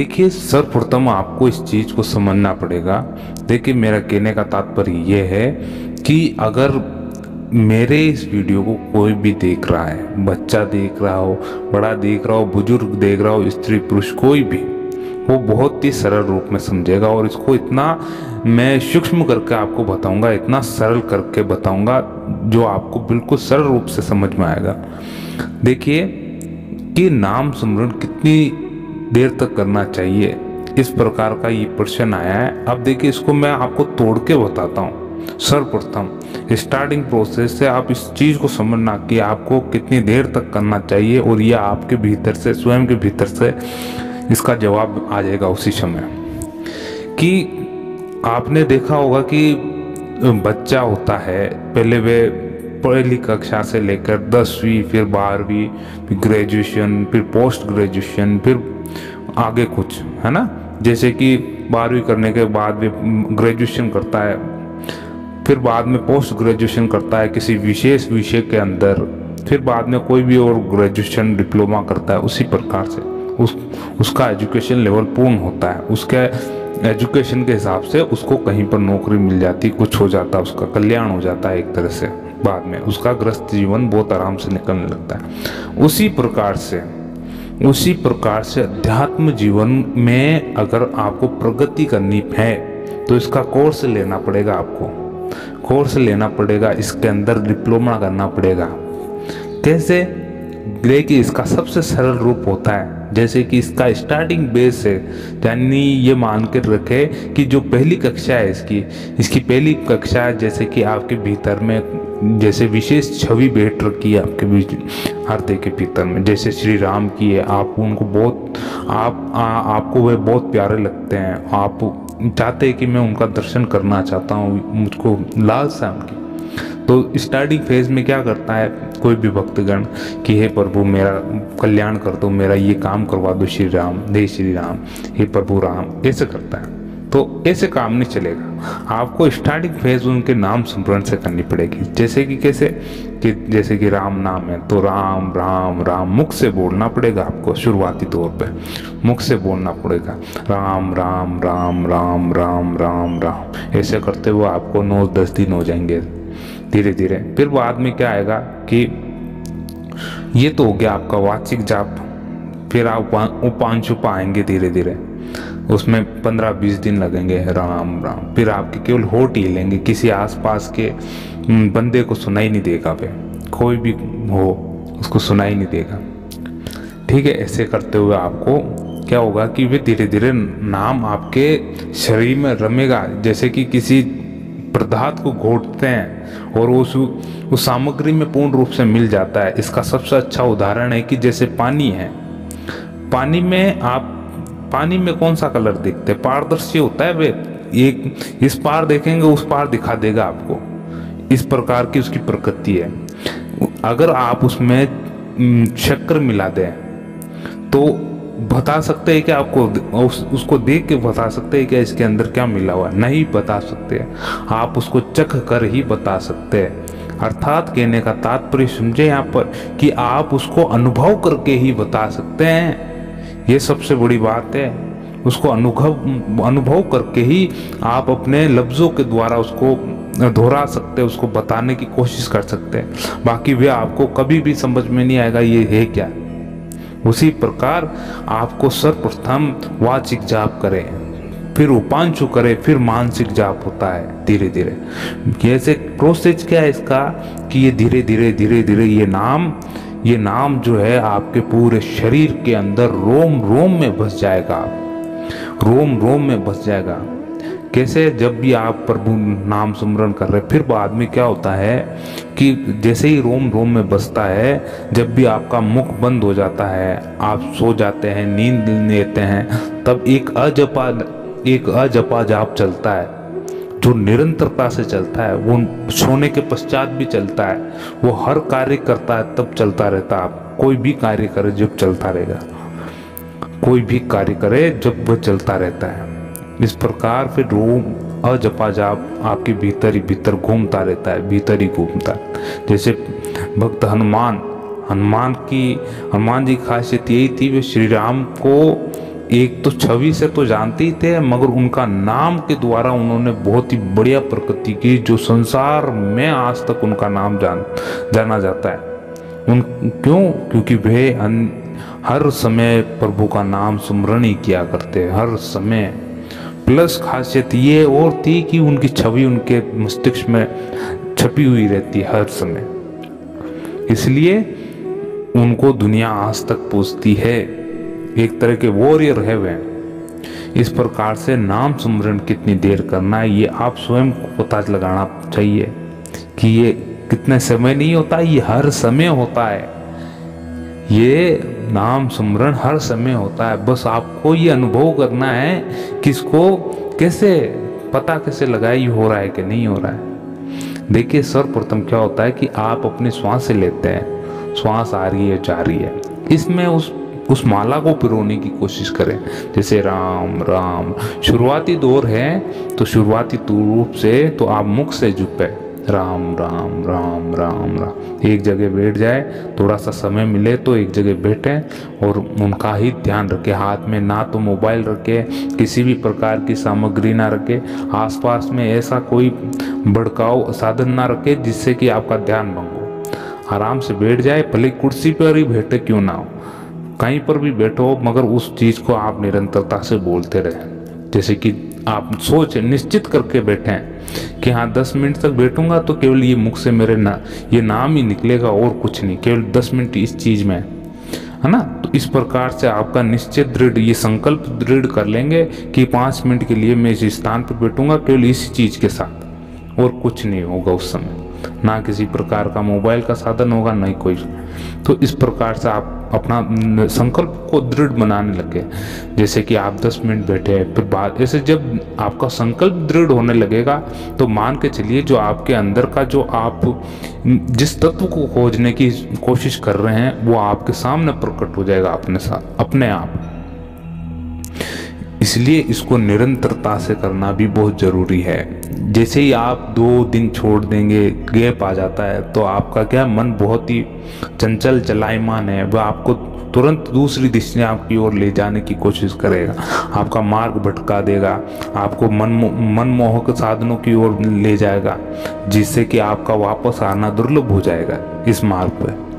देखिए, सर्वप्रथम आपको इस चीज़ को समझना पड़ेगा। देखिए, मेरा कहने का तात्पर्य ये है कि अगर मेरे इस वीडियो को कोई भी देख रहा है, बच्चा देख रहा हो, बड़ा देख रहा हो, बुजुर्ग देख रहा हो, स्त्री पुरुष कोई भी, वो बहुत ही सरल रूप में समझेगा। और इसको इतना मैं सूक्ष्म करके आपको बताऊंगा, इतना सरल करके बताऊंगा जो आपको बिल्कुल सरल रूप से समझ में आएगा। देखिए कि नाम स्मरण कितनी देर तक करना चाहिए, इस प्रकार का ये प्रश्न आया है। अब देखिए, इसको मैं आपको तोड़ के बताता हूँ। सर्वप्रथम स्टार्टिंग प्रोसेस से आप इस चीज़ को समझना कि आपको कितनी देर तक करना चाहिए, और यह आपके भीतर से, स्वयं के भीतर से इसका जवाब आ जाएगा उसी समय। कि आपने देखा होगा कि बच्चा होता है, पहले वे पहली कक्षा से लेकर 10वीं, फिर 12वीं, फिर ग्रेजुएशन, फिर पोस्ट ग्रेजुएशन, फिर आगे कुछ, है ना। जैसे कि 12वीं करने के बाद वे ग्रेजुएशन करता है, फिर बाद में पोस्ट ग्रेजुएशन करता है किसी विशेष विषय के अंदर, फिर बाद में कोई भी और ग्रेजुएशन डिप्लोमा करता है। उसी प्रकार से उसका एजुकेशन लेवल पूर्ण होता है। उसके एजुकेशन के हिसाब से उसको कहीं पर नौकरी मिल जाती, कुछ हो जाता है, उसका कल्याण हो जाता है एक तरह से। बाद में उसका ग्रस्त जीवन बहुत आराम से निकलने लगता है। उसी प्रकार से अध्यात्म जीवन में अगर आपको प्रगति करनी है तो इसका कोर्स लेना पड़ेगा, आपको कोर्स लेना पड़ेगा, इसके अंदर डिप्लोमा करना पड़ेगा। कैसे? देखिए, इसका सबसे सरल रूप होता है, जैसे कि इसका स्टार्टिंग बेस है, यानी ये मान कर रखे कि जो पहली कक्षा है इसकी पहली कक्षा है, जैसे कि आपके भीतर में जैसे विशेष छवि बैठ रखी है आपके बीच हृदय के भीतर में, जैसे श्री राम की है। आप उनको बहुत आपको वे बहुत प्यारे लगते हैं, आप चाहते हैं कि मैं उनका दर्शन करना चाहता हूँ, मुझको लालसा है उनकी। तो स्टार्टिंग फेज में क्या करता है कोई भी भक्तगण कि हे प्रभु मेरा कल्याण कर दो, मेरा ये काम करवा दो श्री राम, हे श्री राम, हे प्रभु राम, ऐसे करता है। तो ऐसे काम नहीं चलेगा, आपको स्टार्टिंग फेज उनके नाम स्मरण से करनी पड़ेगी। जैसे कि कैसे कि जैसे कि राम नाम है तो राम राम राम मुख से बोलना पड़ेगा आपको, शुरुआती तौर पे मुख से बोलना पड़ेगा, राम राम राम राम राम राम राम। ऐसे करते हुए आपको 9-10 दिन हो जाएंगे धीरे धीरे। फिर बाद में क्या आएगा कि ये तो हो गया आपका वाचिक जाप, फिर आप उपांशुपा आएंगे धीरे धीरे, उसमें 15-20 दिन लगेंगे, राम राम। फिर आपके केवल होठ ही हिलेंगे, किसी आसपास के बंदे को सुनाई नहीं देगा, वे कोई भी हो उसको सुनाई नहीं देगा। ठीक है, ऐसे करते हुए आपको क्या होगा कि वे धीरे धीरे नाम आपके शरीर में रमेगा, जैसे कि किसी पदार्थ को घोटते हैं और उस सामग्री में पूर्ण रूप से मिल जाता है। इसका सबसे अच्छा उदाहरण है कि जैसे पानी है, पानी में कौन सा कलर दिखते हैं? पारदर्शी होता है। वे एक इस पार देखेंगे उस पार दिखा देगा आपको, इस प्रकार की उसकी प्रकृति है। अगर आप उसमें शक्कर मिला दें तो बता सकते हैं कि आपको उसको देख के बता सकते हैं कि इसके अंदर क्या मिला हुआ है? नहीं बता सकते, आप उसको चख कर ही बता सकते हैं। अर्थात कहने का तात्पर्य समझे यहाँ पर कि आप उसको अनुभव करके ही बता सकते हैं। ये सबसे बड़ी बात है, उसको अनुभव करके ही आप अपने लफ्ज़ों के द्वारा उसको दोहरा सकते हैं, उसको बताने की कोशिश कर सकते हैं। बाकी वे आपको कभी भी समझ में नहीं आएगा ये है क्या। उसी प्रकार आपको सर्वप्रथम वाचिक जाप करें, फिर उपांशु करें, फिर मानसिक जाप होता है धीरे धीरे। जैसे प्रोसेस क्या है इसका कि ये धीरे धीरे ये नाम जो है आपके पूरे शरीर के अंदर रोम रोम में बस जाएगा, रोम रोम में बस जाएगा। कैसे? जब भी आप प्रभु नाम स्मरण कर रहे, फिर बाद में क्या होता है कि जैसे ही रोम रोम में बसता है, जब भी आपका मुख बंद हो जाता है, आप सो जाते हैं, नींद लेते हैं, तब एक अजपा जाप चलता है जो निरंतरता से चलता है। वो सोने के पश्चात भी चलता है, वो हर कार्य करता है तब चलता रहता है। आप कोई भी कार्य करे जब चलता रहेगा, कोई भी कार्य करे जब वह चलता रहता है। इस प्रकार फिर रोम अजपा जाप आपके भीतर ही भीतर घूमता रहता है, भीतर ही घूमता है। जैसे भक्त हनुमान जी की खासियत यही थी, वे श्री राम को एक तो छवि से तो जानते ही थे, मगर उनका नाम के द्वारा उन्होंने बहुत ही बढ़िया प्रगति की, जो संसार में आज तक उनका नाम जाना जाता है। क्योंकि वे हर समय प्रभु का नाम सुमरण ही किया करते, हर समय। प्लस खासियत ये और थी कि उनकी छवि उनके मस्तिष्क में छपी हुई रहती है हर समय, इसलिए उनको दुनिया आज तक पूछती है। एक तरह के वॉरियर है वे। इस प्रकार से नाम सुमरण कितनी देर करना है ये आप स्वयं को पता लगाना चाहिए कि ये कितने समय नहीं होता, ये हर समय होता है। ये नाम सुमरण हर समय होता है, बस आपको ये अनुभव करना है कि इसको कैसे पता कैसे लगाए, ये हो रहा है कि नहीं हो रहा है। देखिए सर्वप्रथम क्या होता है कि आप अपनी श्वास से लेते हैं, श्वास आ रही है जा रही है, इसमें उस माला को पिरोने की कोशिश करें। जैसे राम राम शुरुआती दौर है, तो शुरुआती रूप से तो आप मुख से जुपे राम राम राम राम राम, एक जगह बैठ जाए, थोड़ा सा समय मिले तो एक जगह बैठें और उनका ही ध्यान रखें। हाथ में ना तो मोबाइल रखे, किसी भी प्रकार की सामग्री ना रखे, आसपास में ऐसा कोई भड़काऊ साधन ना रखे जिससे कि आपका ध्यान भंग हो। आराम से बैठ जाए, भले कुर्सी पर ही बैठे क्यों ना हो, कहीं पर भी बैठो, मगर उस चीज़ को आप निरंतरता से बोलते रहें। जैसे कि आप सोच निश्चित करके बैठें कि हाँ 10 मिनट तक बैठूंगा तो केवल ये मुख से मेरे ये नाम ही निकलेगा और कुछ नहीं, केवल 10 मिनट इस चीज़ में, है ना। तो इस प्रकार से आपका निश्चित दृढ़ ये संकल्प दृढ़ कर लेंगे कि 5 मिनट के लिए मैं इस स्थान पर बैठूंगा केवल इसी चीज़ के साथ, और कुछ नहीं होगा उस समय, ना किसी प्रकार का मोबाइल का साधन होगा, नहीं कोई। तो इस प्रकार से आप अपना संकल्प को दृढ़ बनाने लगे। जैसे कि आप 10 मिनट बैठे, फिर बाद ऐसे जब आपका संकल्प दृढ़ होने लगेगा तो मान के चलिए जो आपके अंदर का जो आप जिस तत्व को खोजने की कोशिश कर रहे हैं वो आपके सामने प्रकट हो जाएगा अपने आप। इसलिए इसको निरंतरता से करना भी बहुत ज़रूरी है। जैसे ही आप 2 दिन छोड़ देंगे, गैप आ जाता है, तो आपका क्या मन बहुत ही चंचल चलायमान है, वह आपको तुरंत दूसरी दिशा की ओर ले जाने की कोशिश करेगा, आपका मार्ग भटका देगा, आपको मनमोहक साधनों की ओर ले जाएगा, जिससे कि आपका वापस आना दुर्लभ हो जाएगा इस मार्ग पर।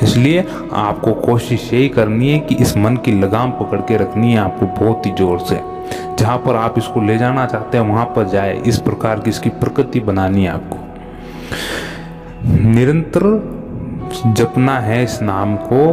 इसलिए आपको कोशिश यही करनी है कि इस मन की लगाम पकड़ के रखनी है आपको बहुत ही जोर से। जहाँ पर आप इसको ले जाना चाहते हैं वहाँ पर जाए, इस प्रकार की इसकी प्रकृति बनानी है आपको। निरंतर जपना है इस नाम को,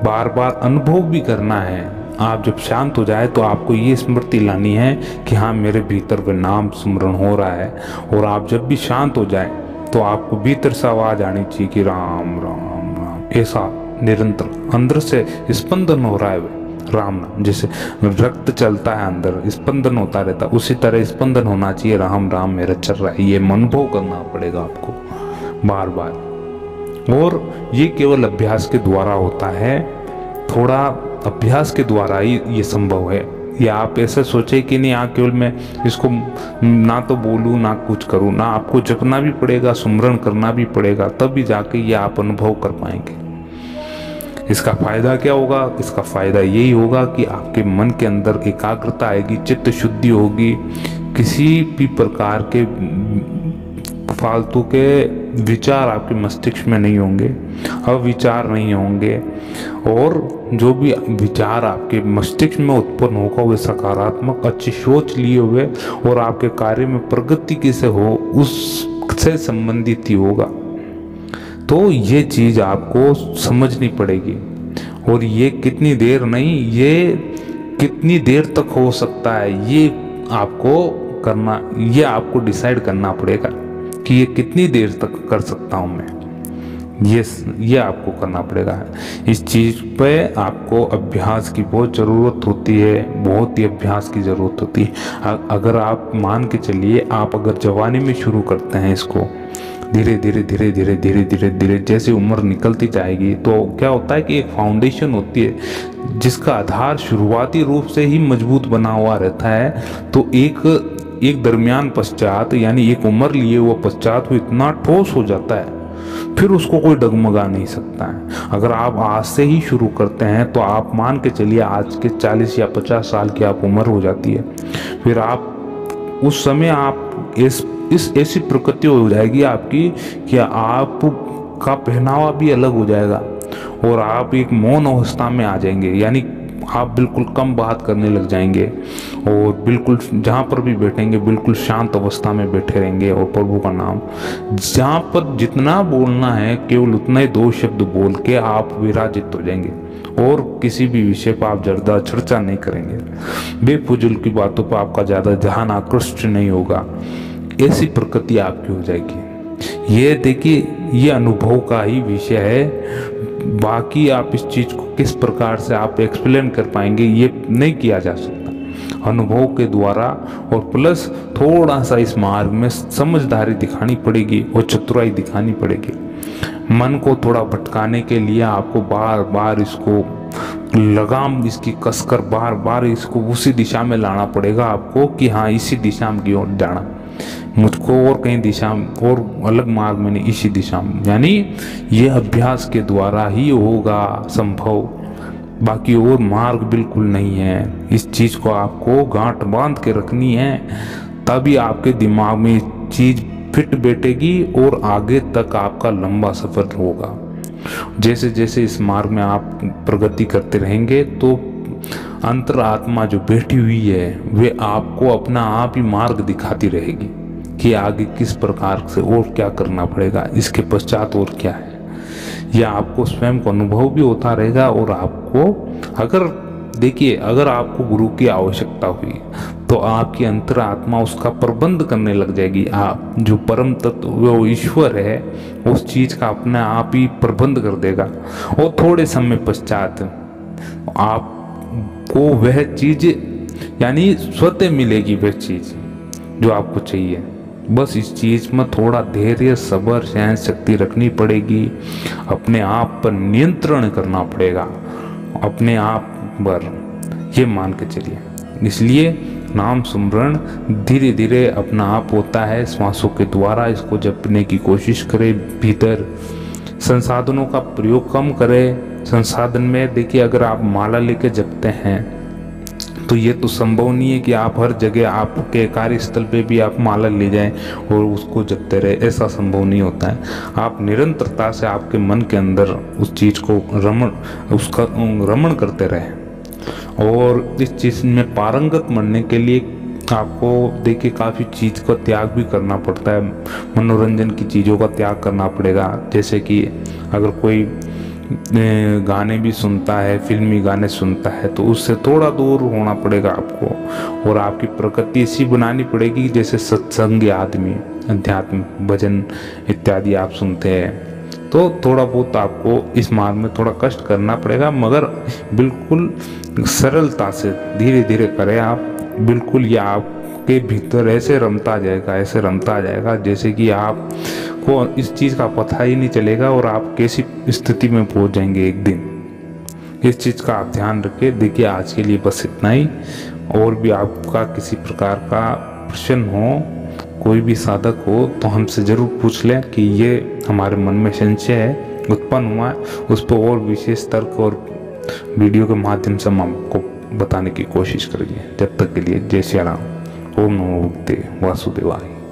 बार बार अनुभव भी करना है। आप जब शांत हो जाए तो आपको ये स्मृति लानी है कि हाँ मेरे भीतर वह नाम स्मरण हो रहा है। और आप जब भी शांत हो जाए तो आपको भीतर से आवाज आनी चाहिए कि राम राम राम, ऐसा निरंतर अंदर से स्पंदन हो रहा है राम नाम। जैसे रक्त चलता है अंदर, स्पंदन होता रहता, उसी तरह स्पंदन होना चाहिए राम राम मेरा चल रहा है। ये अनुभव करना पड़ेगा आपको बार बार, और ये केवल अभ्यास के द्वारा होता है। थोड़ा अभ्यास के द्वारा ही ये संभव है। या आप ऐसे सोचे कि नहीं केवल मैं इसको ना तो बोलूँ ना कुछ करूँ, ना आपको जपना भी पड़ेगा, सुमरण करना भी पड़ेगा, तब भी जाके ये आप अनुभव कर पाएंगे। इसका फायदा क्या होगा? इसका फायदा यही होगा कि आपके मन के अंदर एकाग्रता आएगी, चित्त शुद्धि होगी, किसी भी प्रकार के फालतू के विचार आपके मस्तिष्क में नहीं होंगे, अविचार नहीं होंगे, और जो भी विचार आपके मस्तिष्क में उत्पन्न होगा वो सकारात्मक अच्छी सोच लिए हुए और आपके कार्य में प्रगति कैसे हो उससे संबंधित ही होगा। तो ये चीज़ आपको समझनी पड़ेगी, और ये कितनी देर नहीं, ये कितनी देर तक हो सकता है ये आपको करना, ये आपको डिसाइड करना पड़ेगा कि ये कितनी देर तक कर सकता हूँ मैं, ये आपको करना पड़ेगा। इस चीज़ पे आपको अभ्यास की बहुत ज़रूरत होती है, बहुत ही अभ्यास की ज़रूरत होती है। अगर आप मान के चलिए, आप अगर जवानी में शुरू करते हैं इसको, धीरे धीरे धीरे धीरे धीरे धीरे धीरे जैसे उम्र निकलती जाएगी तो क्या होता है कि एक फाउंडेशन होती है जिसका आधार शुरुआती रूप से ही मजबूत बना हुआ रहता है। तो एक दरमियान पश्चात, यानी एक उम्र लिए हुआ पश्चात वो इतना ठोस हो जाता है, फिर उसको कोई डगमगा नहीं सकता है। अगर आप आज से ही शुरू करते हैं तो आप मान के चलिए आज के 40 या 50 साल की आप उम्र हो जाती है, फिर आप उस समय आप इस ऐसी प्रकृति हो जाएगी आपकी कि आप का पहनावा भी अलग हो जाएगा और आप एक मौन अवस्था में आ जाएंगे, यानी आप बिल्कुल कम बात करने लग जाएंगे और बिल्कुल जहाँ पर भी बैठेंगे बिल्कुल शांत अवस्था में बैठे रहेंगे और प्रभु का नाम जहाँ पर जितना बोलना है केवल उतना ही 2 शब्द बोल के आप विराजित हो जाएंगे और किसी भी विषय पर आप ज़्यादा चर्चा नहीं करेंगे, बेफजूल की बातों पर आपका ज़्यादा ध्यान आकृष्ट नहीं होगा। ऐसी प्रकृति आपकी हो जाएगी। ये देखिए ये अनुभव का ही विषय है, बाकी आप इस चीज़ को किस प्रकार से आप एक्सप्लेन कर पाएंगे ये नहीं किया जा सकता अनुभव के द्वारा। और प्लस थोड़ा सा इस मार्ग में समझदारी दिखानी पड़ेगी और चतुराई दिखानी पड़ेगी। मन को थोड़ा भटकाने के लिए आपको बार बार इसको लगाम इसकी कसकर बार बार इसको उसी दिशा में लाना पड़ेगा आपको कि हाँ इसी दिशा में की ओर जाना, मुझको और कहीं दिशा और अलग मार्ग में नहीं, इसी दिशा में। यानी ये अभ्यास के द्वारा ही होगा संभव, बाकी और मार्ग बिल्कुल नहीं है। इस चीज़ को आपको गांठ बांध के रखनी है, तभी आपके दिमाग में चीज़ फिट बैठेगी और आगे तक आपका लंबा सफ़र होगा। जैसे जैसे इस मार्ग में आप प्रगति करते रहेंगे तो अंतरात्मा जो बैठी हुई है वे आपको अपना आप ही मार्ग दिखाती रहेगी कि आगे किस प्रकार से और क्या करना पड़ेगा, इसके पश्चात और क्या है। यह आपको स्वयं को अनुभव भी होता रहेगा और आपको अगर देखिए अगर आपको गुरु की आवश्यकता हुई तो आपकी अंतरात्मा उसका प्रबंध करने लग जाएगी। आप जो परम तत्व वो ईश्वर है उस चीज़ का अपने आप ही प्रबंध कर देगा और थोड़े समय पश्चात आपको वह चीज़ यानी स्वतः मिलेगी, वह चीज़ जो आपको चाहिए। बस इस चीज़ में थोड़ा धैर्य सब्र सहन शक्ति रखनी पड़ेगी, अपने आप पर नियंत्रण करना पड़ेगा, अपने आप पर ये मान के चलिए। इसलिए नाम सुमरण धीरे धीरे अपना आप होता है श्वासों के द्वारा। इसको जपने की कोशिश करें, भीतर संसाधनों का प्रयोग कम करें। संसाधन में देखिए अगर आप माला लेके जपते हैं तो ये तो संभव नहीं है कि आप हर जगह आपके कार्यस्थल पे भी आप माला ले जाएं और उसको जपते रहे, ऐसा संभव नहीं होता है। आप निरंतरता से आपके मन के अंदर उस चीज़ को रमण करते रहें और इस चीज़ में पारंगत बनने के लिए आपको देखिए काफ़ी चीज़ का त्याग भी करना पड़ता है। मनोरंजन की चीज़ों का त्याग करना पड़ेगा, जैसे कि अगर कोई गाने भी सुनता है, फिल्मी गाने सुनता है तो उससे थोड़ा दूर होना पड़ेगा आपको और आपकी प्रकृति ऐसी बनानी पड़ेगी जैसे सत्संग आदमी अध्यात्म भजन इत्यादि आप सुनते हैं। तो थोड़ा बहुत आपको इस मार्ग में थोड़ा कष्ट करना पड़ेगा, मगर बिल्कुल सरलता से धीरे धीरे करें आप। बिल्कुल ये आपके भीतर ऐसे रमता जाएगा जैसे कि आप को इस चीज़ का पता ही नहीं चलेगा और आप कैसी स्थिति में पहुंच जाएंगे एक दिन। इस चीज़ का आप ध्यान रखें। देखिए आज के लिए बस इतना ही। और भी आपका किसी प्रकार का प्रश्न हो, कोई भी साधक हो तो हमसे ज़रूर पूछ लें कि ये हमारे मन में संशय है उत्पन्न हुआ है, उस पर और विशेष तर्क और वीडियो के माध्यम से हम आपको बताने की कोशिश करेंगे। जब तक के लिए जय श्री राम। ओम नमो भगवते वासुदेवाय।